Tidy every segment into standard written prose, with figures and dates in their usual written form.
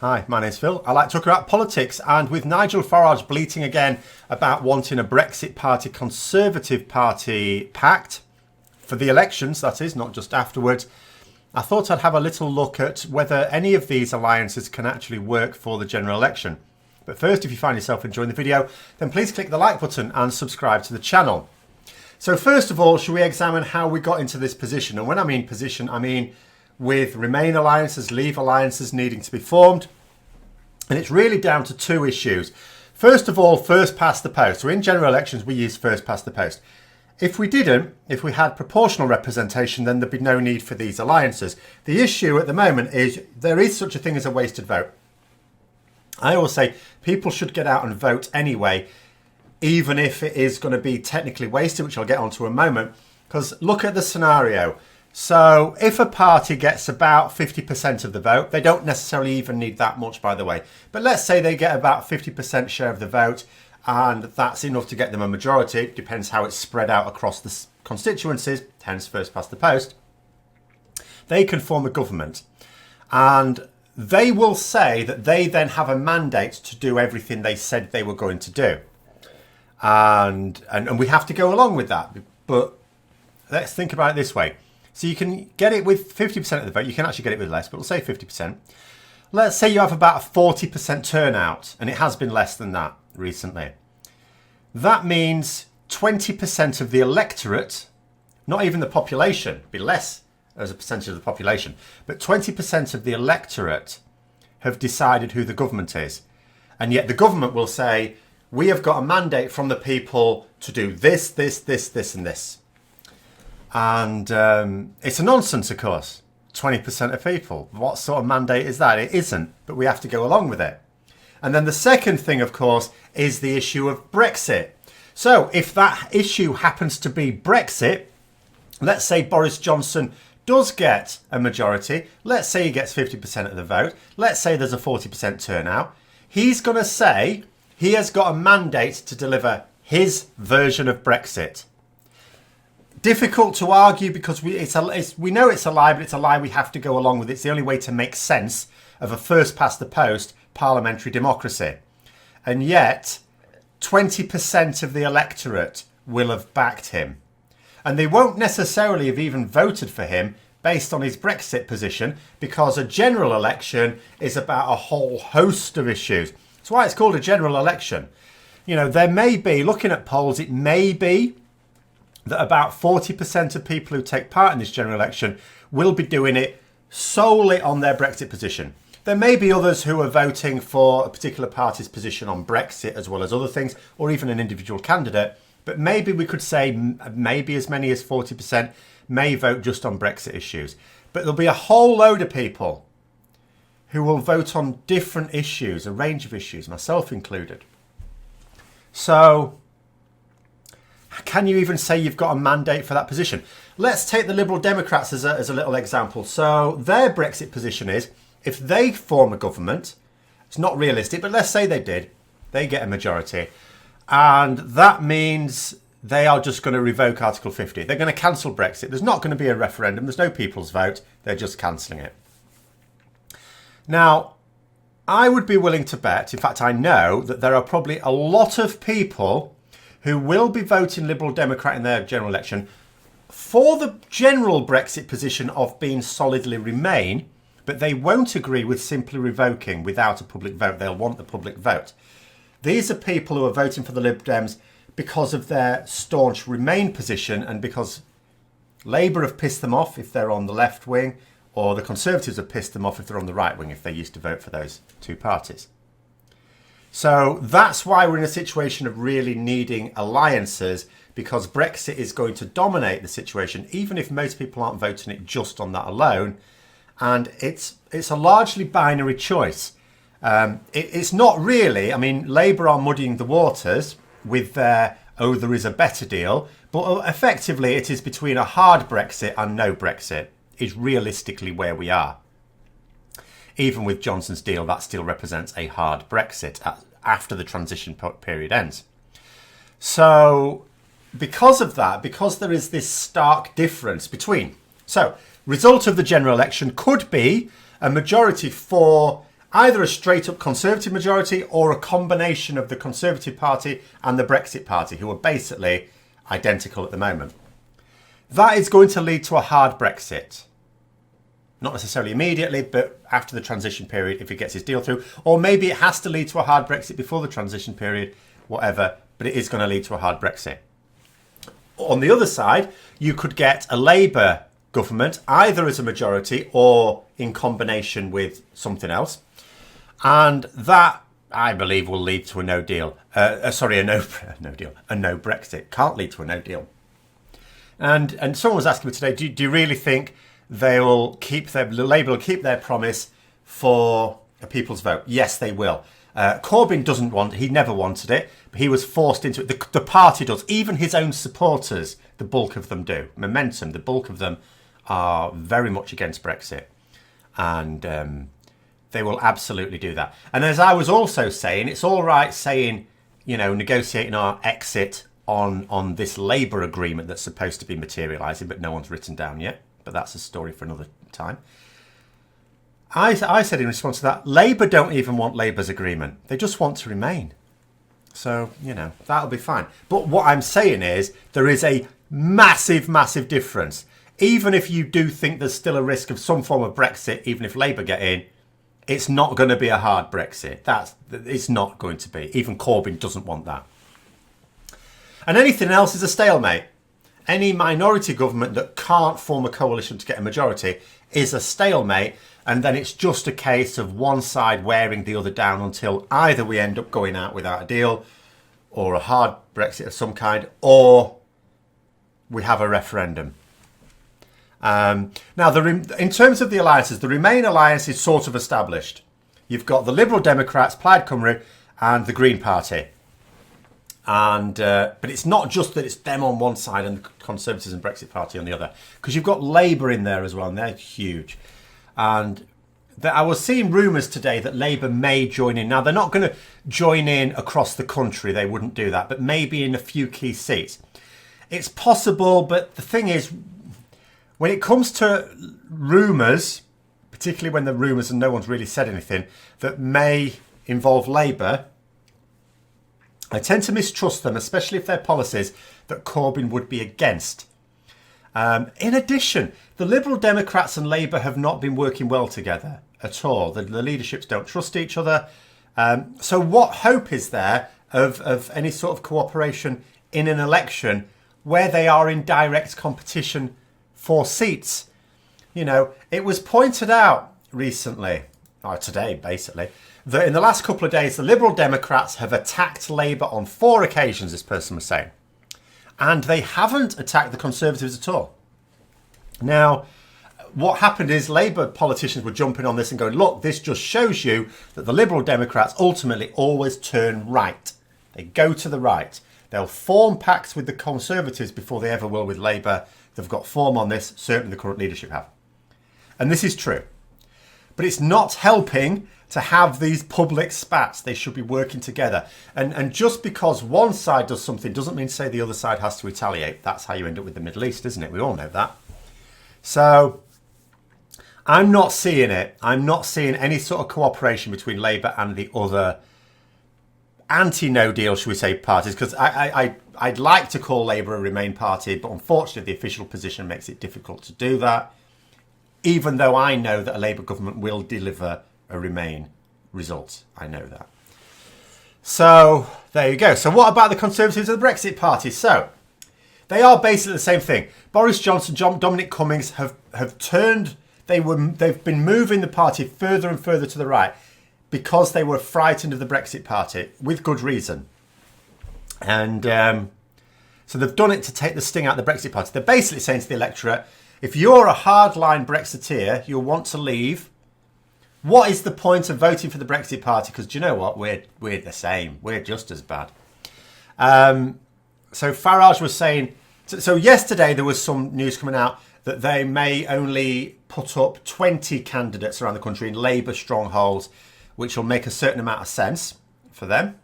Hi, my name's Phil. I like to talk about politics, and with Nigel Farage bleating again about wanting a Brexit Party Conservative Party pact for the elections, that is, not just afterwards, I thought I'd have a little look at whether any of these alliances can actually work for the general election. But first, if you find yourself enjoying the video, then please click the like button and subscribe to the channel. So first of all, should we examine how we got into this position? And when I mean position, I mean with Remain alliances, Leave alliances needing to be formed. And it's really down to two issues. First of all, first past the post. So in general elections, we use first past the post. If we didn't, if we had proportional representation, then there'd be no need for these alliances. The issue at the moment is there is such a thing as a wasted vote. I always say people should get out and vote anyway, even if it is going to be technically wasted, which I'll get onto in a moment. Because look at the scenario. So if a party gets about 50% of the vote, they don't necessarily even need that much, by the way. But let's say they get about 50% share of the vote, and that's enough to get them a majority. It depends how it's spread out across the constituencies, hence first past the post. They can form a government. And they will say that they then have a mandate to do everything they said they were going to do. And we have to go along with that. But let's think about it this way. So you can get it with 50% of the vote. You can actually get it with less, but we'll say 50%. Let's say you have about a 40% turnout, and it has been less than that recently. That means 20% of the electorate, not even the population, it'd be less as a percentage of the population, but 20% of the electorate have decided who the government is. And yet the government will say, we have got a mandate from the people to do this, this, this, this, and this. And it's a nonsense, of course. 20% of people. What sort of mandate is that? It isn't, but we have to go along with it. And then the second thing, of course, is the issue of Brexit. So if that issue happens to be Brexit, let's say Boris Johnson does get a majority. Let's say he gets 50% of the vote. Let's say there's a 40% turnout. He's going to say he has got a mandate to deliver his version of Brexit. Difficult to argue because we know it's a lie, but it's a lie we have to go along with. It's the only way to make sense of a first past the post parliamentary democracy. And yet 20% of the electorate will have backed him. And they won't necessarily have even voted for him based on his Brexit position, because a general election is about a whole host of issues. That's why it's called a general election. You know, there may be, looking at polls, it may be that about 40% of people who take part in this general election will be doing it solely on their Brexit position. There may be others who are voting for a particular party's position on Brexit as well as other things, or even an individual candidate. But maybe we could say maybe as many as 40% may vote just on Brexit issues. But there'll be a whole load of people who will vote on different issues, a range of issues, myself included. So can you even say you've got a mandate for that position? Let's take the Liberal Democrats as a little example. So their Brexit position is, if they form a government, it's not realistic, but let's say they did, they get a majority. And that means they are just going to revoke Article 50. They're going to cancel Brexit. There's not going to be a referendum. There's no people's vote. They're just cancelling it. Now, I would be willing to bet, in fact, I know that there are probably a lot of people who will be voting Liberal Democrat in their general election for the general Brexit position of being solidly Remain, but they won't agree with simply revoking without a public vote. They'll want the public vote. These are people who are voting for the Lib Dems because of their staunch Remain position and because Labour have pissed them off if they're on the left wing, or the Conservatives have pissed them off if they're on the right wing, if they used to vote for those two parties. So that's why we're in a situation of really needing alliances, because Brexit is going to dominate the situation, even if most people aren't voting it just on that alone. And it's a largely binary choice. It's not really, I mean, Labour are muddying the waters with their, oh, there is a better deal. But effectively, it is between a hard Brexit and no Brexit, is realistically where we are. Even with Johnson's deal, that still represents a hard Brexit after the transition period ends. So because of that, because there is this stark difference between... So result of the general election could be a majority for either a straight up Conservative majority or a combination of the Conservative Party and the Brexit Party, who are basically identical at the moment. That is going to lead to a hard Brexit. Not necessarily immediately, but after the transition period, if he gets his deal through. Or maybe it has to lead to a hard Brexit before the transition period, whatever, but it is going to lead to a hard Brexit. On the other side, you could get a Labour government, either as a majority or in combination with something else. And that, I believe, will lead to a no deal. A no Brexit. Can't lead to a no deal. And someone was asking me today, do you really think Labour will keep their promise for a people's vote? Yes, they will. Corbyn he never wanted it, but he was forced into it. The party does. Even his own supporters, the bulk of them do. Momentum, the bulk of them are very much against Brexit. And they will absolutely do that. And as I was also saying, it's all right saying, negotiating our exit on this Labour agreement that's supposed to be materialising, but no one's written down yet. But that's a story for another time. I said in response to that, Labour don't even want Labour's agreement. They just want to remain. So, that'll be fine. But what I'm saying is there is a massive, massive difference. Even if you do think there's still a risk of some form of Brexit, even if Labour get in, it's not going to be a hard Brexit. It's not going to be. Even Corbyn doesn't want that. And anything else is a stalemate. Any minority government that can't form a coalition to get a majority is a stalemate, and then it's just a case of one side wearing the other down until either we end up going out without a deal or a hard Brexit of some kind, or we have a referendum. Now, in terms of the alliances, the Remain alliance is sort of established. You've got the Liberal Democrats, Plaid Cymru, and the Green Party. But it's not just that it's them on one side and the Conservatives and Brexit Party on the other, because you've got Labour in there as well, and they're huge. And I was seeing rumours today that Labour may join in. Now, they're not going to join in across the country. They wouldn't do that, but maybe in a few key seats. It's possible, but the thing is, when it comes to rumours, particularly when the rumours and no one's really said anything, that may involve Labour, I tend to mistrust them, especially if they're policies that Corbyn would be against. In addition, the Liberal Democrats and Labour have not been working well together at all. The leaderships don't trust each other. So what hope is there of any sort of cooperation in an election where they are in direct competition for seats? It was pointed out recently, or today basically, that in the last couple of days, the Liberal Democrats have attacked Labour on 4 occasions, this person was saying. And they haven't attacked the Conservatives at all. Now, what happened is Labour politicians were jumping on this and going, look, this just shows you that the Liberal Democrats ultimately always turn right. They go to the right. They'll form pacts with the Conservatives before they ever will with Labour. They've got form on this, certainly the current leadership have. And this is true. But it's not helping to have these public spats. They should be working together. And just because one side does something doesn't mean to say the other side has to retaliate. That's how you end up with the Middle East, isn't it? We all know that. So I'm not seeing it. I'm not seeing any sort of cooperation between Labour and the other anti-no deal, should we say, parties, because I'd like to call Labour a Remain party, but unfortunately the official position makes it difficult to do that, even though I know that a Labour government will deliver a Remain result. I know that. So there you go. So what about the Conservatives and the Brexit Party? So they are basically the same thing. Boris Johnson, Dominic Cummings have turned. They've been moving the party further and further to the right because they were frightened of the Brexit Party, with good reason. And so they've done it to take the sting out of the Brexit Party. They're basically saying to the electorate, if you're a hardline Brexiteer, you'll want to leave. What is the point of voting for the Brexit Party? Because do you know what? We're the same. We're just as bad. So Farage was saying... So yesterday there was some news coming out that they may only put up 20 candidates around the country in Labour strongholds, which will make a certain amount of sense for them.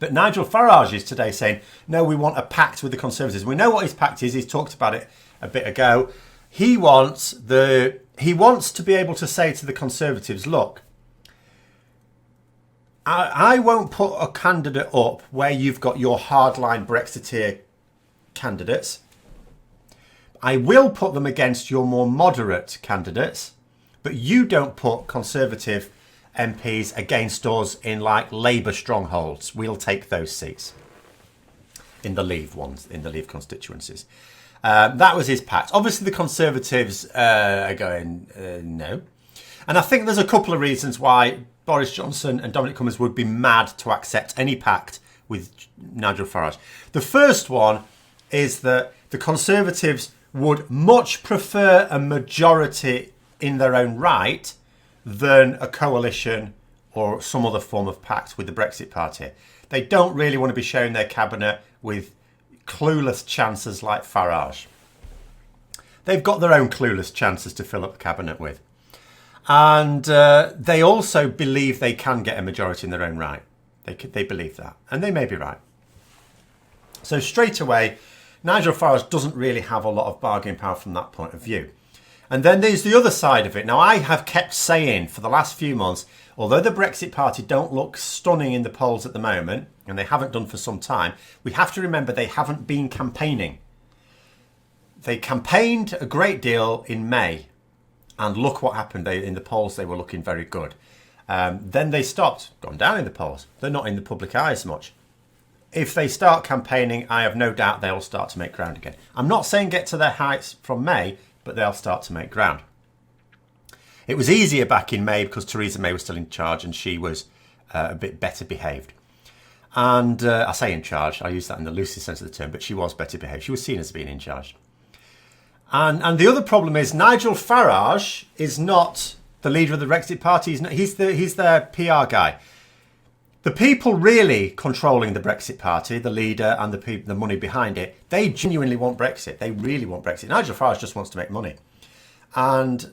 But Nigel Farage is today saying, no, we want a pact with the Conservatives. We know what his pact is. He's talked about it a bit ago. He wants to be able to say to the Conservatives, look, I won't put a candidate up where you've got your hardline Brexiteer candidates. I will put them against your more moderate candidates, but you don't put Conservative MPs against us in like Labour strongholds. We'll take those seats in the Leave ones, in the Leave constituencies. That was his pact. Obviously, the Conservatives are going no. And I think there's a couple of reasons why Boris Johnson and Dominic Cummings would be mad to accept any pact with Nigel Farage. The first one is that the Conservatives would much prefer a majority in their own right than a coalition or some other form of pact with the Brexit Party. They don't really want to be sharing their cabinet with clueless chancers like Farage. They've got their own clueless chancers to fill up a cabinet with. And they also believe they can get a majority in their own right. They believe that. And they may be right. So straight away, Nigel Farage doesn't really have a lot of bargaining power from that point of view. And then there's the other side of it. Now, I have kept saying for the last few months, although the Brexit Party don't look stunning in the polls at the moment, and they haven't done for some time, we have to remember they haven't been campaigning. They campaigned a great deal in May. And look what happened. In the polls, they were looking very good. Then they stopped, gone down in the polls. They're not in the public eye as much. If they start campaigning, I have no doubt they'll start to make ground again. I'm not saying get to their heights from May, but they'll start to make ground. It was easier back in May because Theresa May was still in charge and she was a bit better behaved. And I say in charge, I use that in the loosest sense of the term, but she was better behaved. She was seen as being in charge. And the other problem is Nigel Farage is not the leader of the Brexit Party. He's their PR guy. The people really controlling the Brexit Party, the leader and the money behind it, they genuinely want Brexit. They really want Brexit. Nigel Farage just wants to make money. And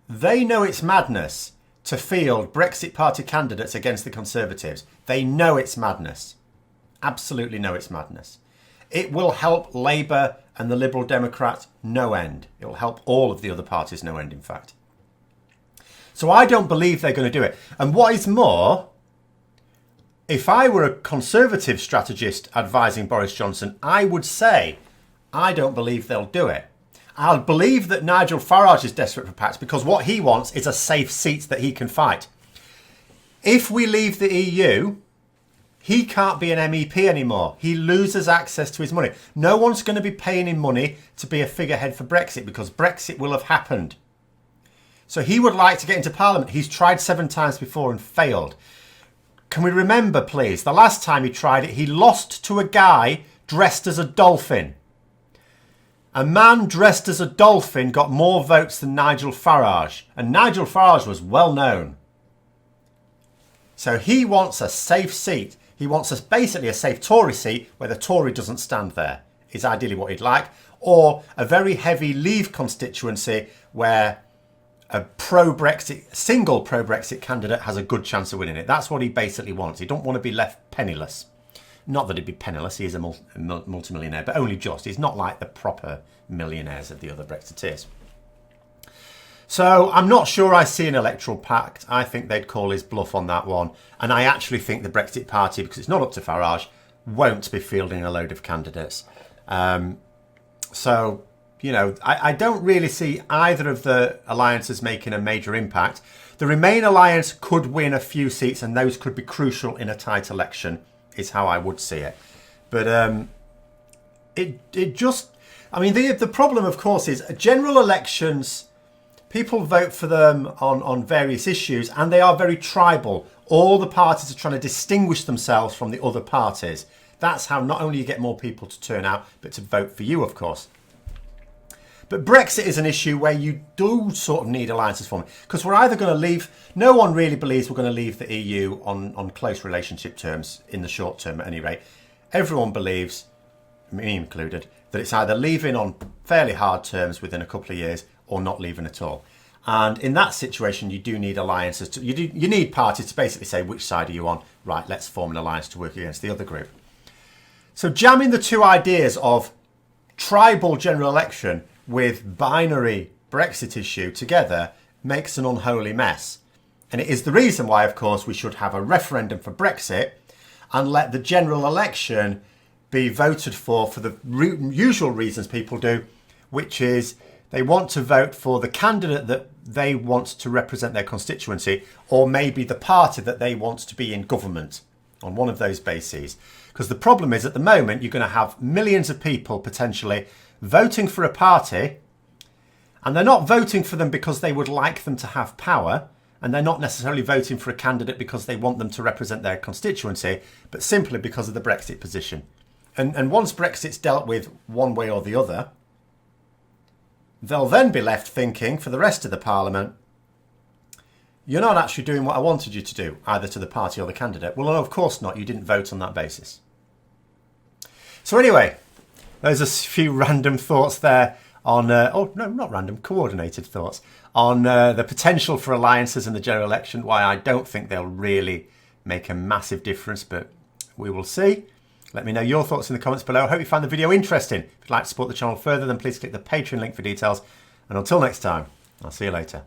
they know it's madness to field Brexit Party candidates against the Conservatives. They know it's madness. Absolutely know it's madness. It will help Labour and the Liberal Democrats no end. It will help all of the other parties no end, in fact. So I don't believe they're going to do it. And what is more, if I were a Conservative strategist advising Boris Johnson, I would say, I don't believe they'll do it. I'll believe that Nigel Farage is desperate for pacts because what he wants is a safe seat that he can fight. If we leave the EU, he can't be an MEP anymore. He loses access to his money. No one's going to be paying him money to be a figurehead for Brexit because Brexit will have happened. So he would like to get into Parliament. He's tried 7 times before and failed. Can we remember, please, the last time he tried it, he lost to a guy dressed as a dolphin. A man dressed as a dolphin got more votes than Nigel Farage. And Nigel Farage was well known. So he wants a safe seat. He wants basically a safe Tory seat where the Tory doesn't stand there, is ideally what he'd like. Or a very heavy Leave constituency where a single pro-Brexit candidate has a good chance of winning it. That's what he basically wants. He don't want to be left penniless. Not that he'd be penniless, he is a multimillionaire, but only just. He's not like the proper millionaires of the other Brexiteers. So I'm not sure I see an electoral pact. I think they'd call his bluff on that one. And I actually think the Brexit Party, because it's not up to Farage, won't be fielding a load of candidates. So, you know, I don't really see either of the alliances making a major impact. The Remain alliance could win a few seats and those could be crucial in a tight election, is how I would see it. But it just... I mean, the problem, of course, is general elections... People vote for them on various issues and they are very tribal. All the parties are trying to distinguish themselves from the other parties. That's how not only you get more people to turn out, but to vote for you, of course. But Brexit is an issue where you do sort of need alliances for me. Because we're either going to leave... No one really believes we're going to leave the EU on close relationship terms in the short term at any rate. Everyone believes, me included, that it's either leaving on fairly hard terms within a couple of years or not leaving at all. And in that situation, you do need alliances. You need parties to basically say, which side are you on? Right, let's form an alliance to work against the other group. So jamming the two ideas of tribal general election with binary Brexit issue together makes an unholy mess. And it is the reason why, of course, we should have a referendum for Brexit and let the general election be voted for the usual reasons people do, which is they want to vote for the candidate that they want to represent their constituency, or maybe the party that they want to be in government, on one of those bases. Because the problem is, at the moment, you're going to have millions of people potentially voting for a party, and they're not voting for them because they would like them to have power, and they're not necessarily voting for a candidate because they want them to represent their constituency, but simply because of the Brexit position. And once Brexit's dealt with one way or the other, they'll then be left thinking, for the rest of the Parliament, you're not actually doing what I wanted you to do, either to the party or the candidate. Well, no, of course not. You didn't vote on that basis. So anyway, there's a few random thoughts there on, not random, coordinated thoughts on the potential for alliances in the general election, why I don't think they'll really make a massive difference, but we will see. Let me know your thoughts in the comments below. I hope you found the video interesting. If you'd like to support the channel further, then please click the Patreon link for details. And until next time, I'll see you later.